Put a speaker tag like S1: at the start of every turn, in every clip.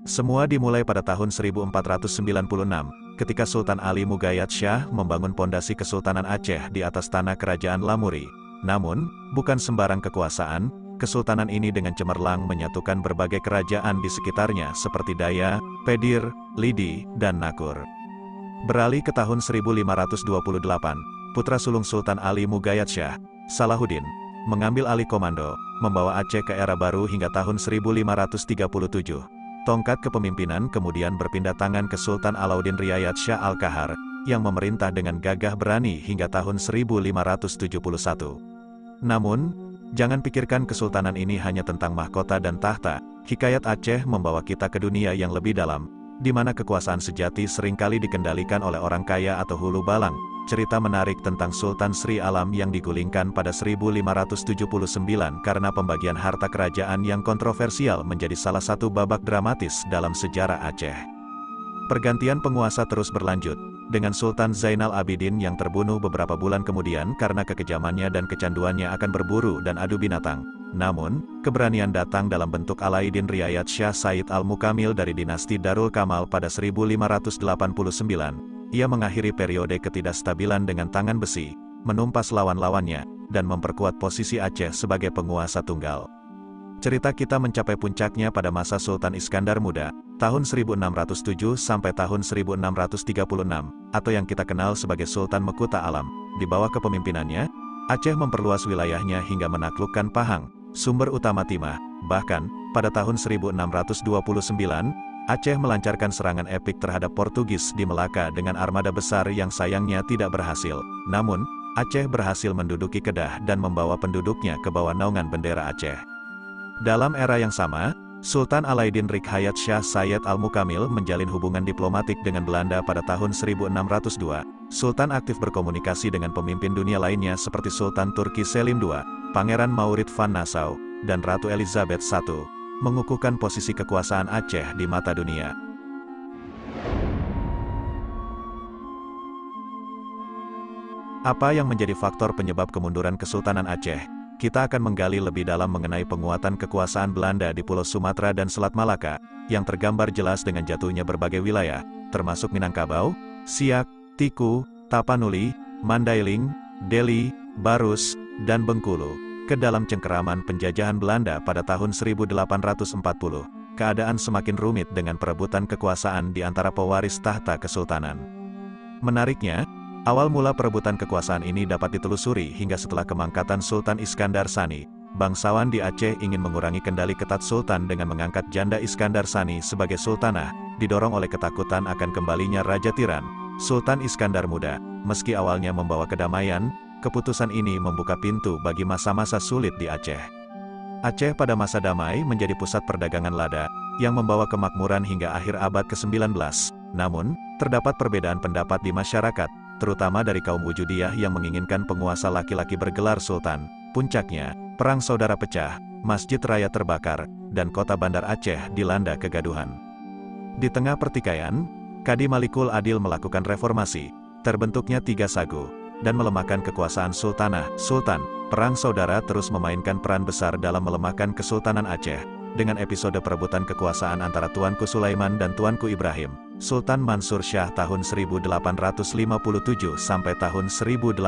S1: Semua dimulai pada tahun 1496, ketika Sultan Ali Mughayat Shah membangun pondasi Kesultanan Aceh di atas tanah kerajaan Lamuri. Namun, bukan sembarang kekuasaan, kesultanan ini dengan cemerlang menyatukan berbagai kerajaan di sekitarnya seperti Daya, Pedir, Lidi, dan Nakur. Beralih ke tahun 1528, putra sulung Sultan Ali Mughayat Shah, Salahuddin, mengambil alih komando, membawa Aceh ke era baru hingga tahun 1537. Tongkat kepemimpinan kemudian berpindah tangan ke Sultan Alauddin Riayat Shah Al-Kahar, yang memerintah dengan gagah berani hingga tahun 1571. Namun, jangan pikirkan kesultanan ini hanya tentang mahkota dan tahta. Hikayat Aceh membawa kita ke dunia yang lebih dalam, di mana kekuasaan sejati seringkali dikendalikan oleh orang kaya atau hulu balang. Cerita menarik tentang Sultan Sri Alam yang digulingkan pada 1579 karena pembagian harta kerajaan yang kontroversial menjadi salah satu babak dramatis dalam sejarah Aceh. Pergantian penguasa terus berlanjut, dengan Sultan Zainal Abidin yang terbunuh beberapa bulan kemudian karena kekejamannya dan kecanduannya akan berburu dan adu binatang. Namun, keberanian datang dalam bentuk Alauddin Riayat Shah Said Al-Mukamil dari dinasti Darul Kamal pada 1589. Ia mengakhiri periode ketidakstabilan dengan tangan besi, menumpas lawan-lawannya, dan memperkuat posisi Aceh sebagai penguasa tunggal. Cerita kita mencapai puncaknya pada masa Sultan Iskandar Muda, tahun 1607 sampai tahun 1636, atau yang kita kenal sebagai Sultan Mekuta Alam. Di bawah kepemimpinannya, Aceh memperluas wilayahnya hingga menaklukkan Pahang, sumber utama timah. Bahkan, pada tahun 1629, Aceh melancarkan serangan epik terhadap Portugis di Melaka dengan armada besar yang sayangnya tidak berhasil. Namun, Aceh berhasil menduduki Kedah dan membawa penduduknya ke bawah naungan bendera Aceh. Dalam era yang sama, Sultan Alauddin Riayat Shah Said Al-Mukamil menjalin hubungan diplomatik dengan Belanda pada tahun 1602. Sultan aktif berkomunikasi dengan pemimpin dunia lainnya seperti Sultan Turki Selim II, Pangeran Maurits van Nassau, dan Ratu Elizabeth I, mengukuhkan posisi kekuasaan Aceh di mata dunia. Apa yang menjadi faktor penyebab kemunduran Kesultanan Aceh? Kita akan menggali lebih dalam mengenai penguatan kekuasaan Belanda di Pulau Sumatera dan Selat Malaka, yang tergambar jelas dengan jatuhnya berbagai wilayah, termasuk Minangkabau, Siak, Tiku, Tapanuli, Mandailing, Deli, Barus, dan Bengkulu, ke dalam cengkeraman penjajahan Belanda pada tahun 1840. Keadaan semakin rumit dengan perebutan kekuasaan di antara pewaris tahta kesultanan. Menariknya, awal mula perebutan kekuasaan ini dapat ditelusuri hingga setelah kemangkatan Sultan Iskandar Sani. Bangsawan di Aceh ingin mengurangi kendali ketat Sultan dengan mengangkat janda Iskandar Sani sebagai sultanah, didorong oleh ketakutan akan kembalinya Raja Tiran, Sultan Iskandar Muda. Meski awalnya membawa kedamaian, keputusan ini membuka pintu bagi masa-masa sulit di Aceh. Aceh pada masa damai menjadi pusat perdagangan lada, yang membawa kemakmuran hingga akhir abad ke-19. Namun, terdapat perbedaan pendapat di masyarakat, terutama dari kaum Wujudiyah yang menginginkan penguasa laki-laki bergelar sultan. Puncaknya, perang saudara pecah, masjid raya terbakar, dan kota bandar Aceh dilanda kegaduhan. Di tengah pertikaian, Kadi Malikul Adil melakukan reformasi, terbentuknya tiga sagu, dan melemahkan kekuasaan sultanah. Perang saudara terus memainkan peran besar dalam melemahkan Kesultanan Aceh, dengan episode perebutan kekuasaan antara Tuanku Sulaiman dan Tuanku Ibrahim, Sultan Mansur Shah tahun 1857 sampai tahun 1870.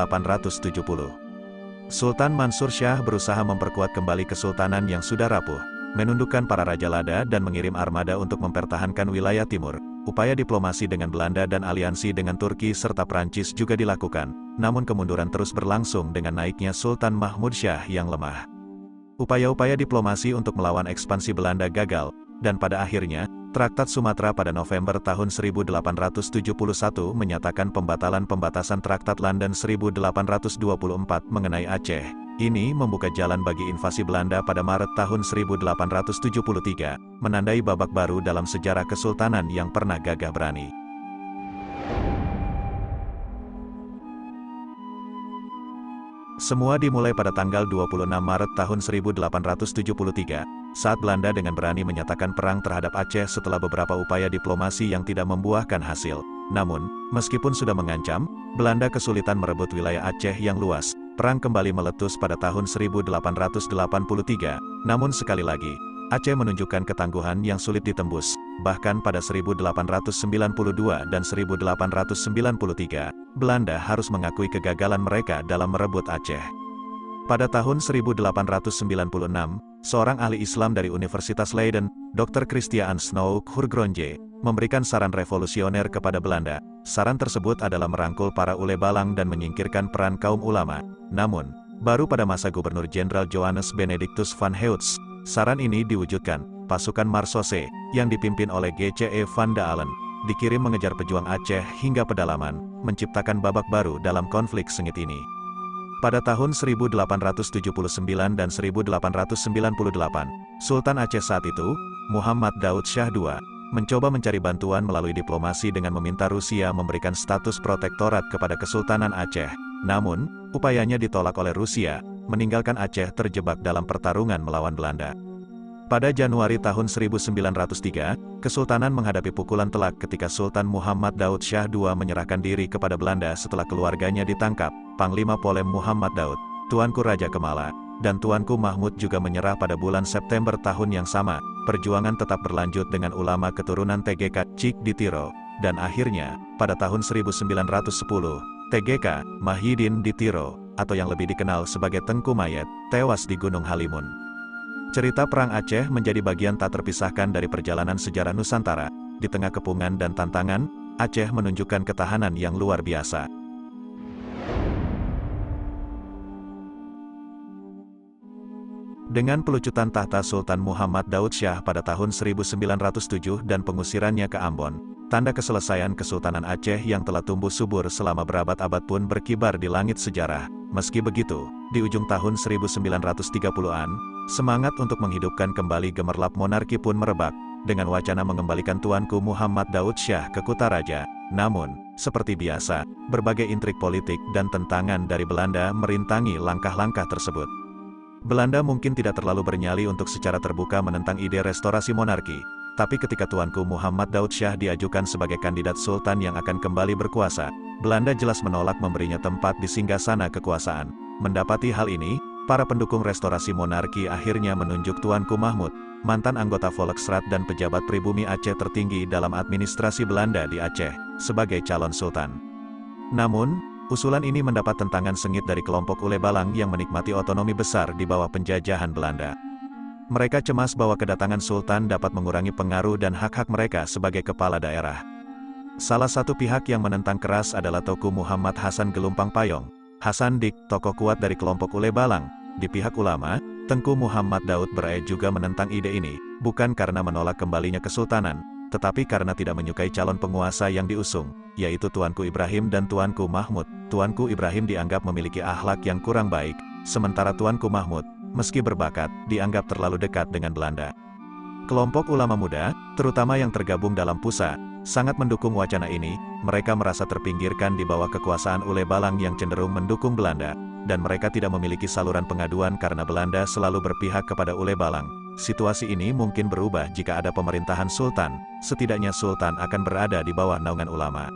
S1: Sultan Mansur Shah berusaha memperkuat kembali kesultanan yang sudah rapuh, menundukkan para raja lada dan mengirim armada untuk mempertahankan wilayah timur. Upaya diplomasi dengan Belanda dan aliansi dengan Turki serta Prancis juga dilakukan, namun kemunduran terus berlangsung dengan naiknya Sultan Mahmud Shah yang lemah. Upaya-upaya diplomasi untuk melawan ekspansi Belanda gagal, dan pada akhirnya, Traktat Sumatera pada November tahun 1871 menyatakan pembatalan pembatasan Traktat London 1824 mengenai Aceh. Ini membuka jalan bagi invasi Belanda pada Maret tahun 1873, menandai babak baru dalam sejarah kesultanan yang pernah gagah berani. Semua dimulai pada tanggal 26 Maret tahun 1873, saat Belanda dengan berani menyatakan perang terhadap Aceh setelah beberapa upaya diplomasi yang tidak membuahkan hasil. Namun, meskipun sudah mengancam, Belanda kesulitan merebut wilayah Aceh yang luas. Perang kembali meletus pada tahun 1883, namun sekali lagi, Aceh menunjukkan ketangguhan yang sulit ditembus. bahkan pada 1892 dan 1893, Belanda harus mengakui kegagalan mereka dalam merebut Aceh. Pada tahun 1896, seorang ahli Islam dari Universitas Leiden, Dr. Christiaan Snoek Hurgronje, memberikan saran revolusioner kepada Belanda. Saran tersebut adalah merangkul para ulebalang dan menyingkirkan peran kaum ulama. Namun, baru pada masa Gubernur Jenderal Johannes Benedictus van Heutz, saran ini diwujudkan. Pasukan Marsose, yang dipimpin oleh G.C.E. van Dalen, dikirim mengejar pejuang Aceh hingga pedalaman, menciptakan babak baru dalam konflik sengit ini. Pada tahun 1879 dan 1898, Sultan Aceh saat itu, Muhammad Daud Shah II, mencoba mencari bantuan melalui diplomasi dengan meminta Rusia memberikan status protektorat kepada Kesultanan Aceh. Namun, upayanya ditolak oleh Rusia, meninggalkan Aceh terjebak dalam pertarungan melawan Belanda. Pada Januari tahun 1903, Kesultanan menghadapi pukulan telak ketika Sultan Muhammad Daud Shah II menyerahkan diri kepada Belanda setelah keluarganya ditangkap. Panglima Polem Muhammad Daud, Tuanku Raja Kemala, dan Tuanku Mahmud juga menyerah pada bulan September tahun yang sama. Perjuangan tetap berlanjut dengan ulama keturunan TGK Cik di Tiro, dan akhirnya, pada tahun 1910, TGK Mahyidin di Tiro, atau yang lebih dikenal sebagai Tengku Mayat, tewas di Gunung Halimun. Cerita Perang Aceh menjadi bagian tak terpisahkan dari perjalanan sejarah Nusantara. Di tengah kepungan dan tantangan, Aceh menunjukkan ketahanan yang luar biasa. Dengan pelucutan tahta Sultan Muhammad Daud Shah pada tahun 1907 dan pengusirannya ke Ambon, tanda keselesaian Kesultanan Aceh yang telah tumbuh subur selama berabad-abad pun berkibar di langit sejarah. Meski begitu, di ujung tahun 1930-an, semangat untuk menghidupkan kembali gemerlap monarki pun merebak, dengan wacana mengembalikan Tuanku Muhammad Daud Shah ke Kutaraja. Namun, seperti biasa, berbagai intrik politik dan tentangan dari Belanda merintangi langkah-langkah tersebut. Belanda mungkin tidak terlalu bernyali untuk secara terbuka menentang ide restorasi monarki, tapi ketika Tuanku Muhammad Daud Shah diajukan sebagai kandidat sultan yang akan kembali berkuasa, Belanda jelas menolak memberinya tempat di singgasana kekuasaan. Mendapati hal ini, para pendukung restorasi monarki akhirnya menunjuk Tuanku Mahmud, mantan anggota Volksraad dan pejabat pribumi Aceh tertinggi dalam administrasi Belanda di Aceh, sebagai calon sultan. Namun, usulan ini mendapat tentangan sengit dari kelompok ulebalang yang menikmati otonomi besar di bawah penjajahan Belanda. Mereka cemas bahwa kedatangan sultan dapat mengurangi pengaruh dan hak-hak mereka sebagai kepala daerah. Salah satu pihak yang menentang keras adalah Teuku Muhammad Hasan Gelumpang Payong. Hasan Dik, tokoh kuat dari kelompok ulebalang. Di pihak ulama, Tengku Muhammad Daud Berae juga menentang ide ini, bukan karena menolak kembalinya kesultanan, tetapi karena tidak menyukai calon penguasa yang diusung, yaitu Tuanku Ibrahim dan Tuanku Mahmud. Tuanku Ibrahim dianggap memiliki akhlak yang kurang baik, sementara Tuanku Mahmud, meski berbakat, dianggap terlalu dekat dengan Belanda. Kelompok ulama muda, terutama yang tergabung dalam PUSA, sangat mendukung wacana ini. Mereka merasa terpinggirkan di bawah kekuasaan ulebalang yang cenderung mendukung Belanda, dan mereka tidak memiliki saluran pengaduan karena Belanda selalu berpihak kepada ulebalang. Situasi ini mungkin berubah jika ada pemerintahan sultan, setidaknya sultan akan berada di bawah naungan ulama.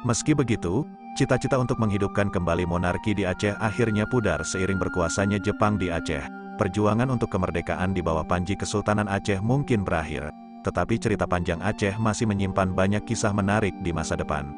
S1: Meski begitu, cita-cita untuk menghidupkan kembali monarki di Aceh akhirnya pudar seiring berkuasanya Jepang di Aceh. Perjuangan untuk kemerdekaan di bawah panji Kesultanan Aceh mungkin berakhir, tetapi cerita panjang Aceh masih menyimpan banyak kisah menarik di masa depan.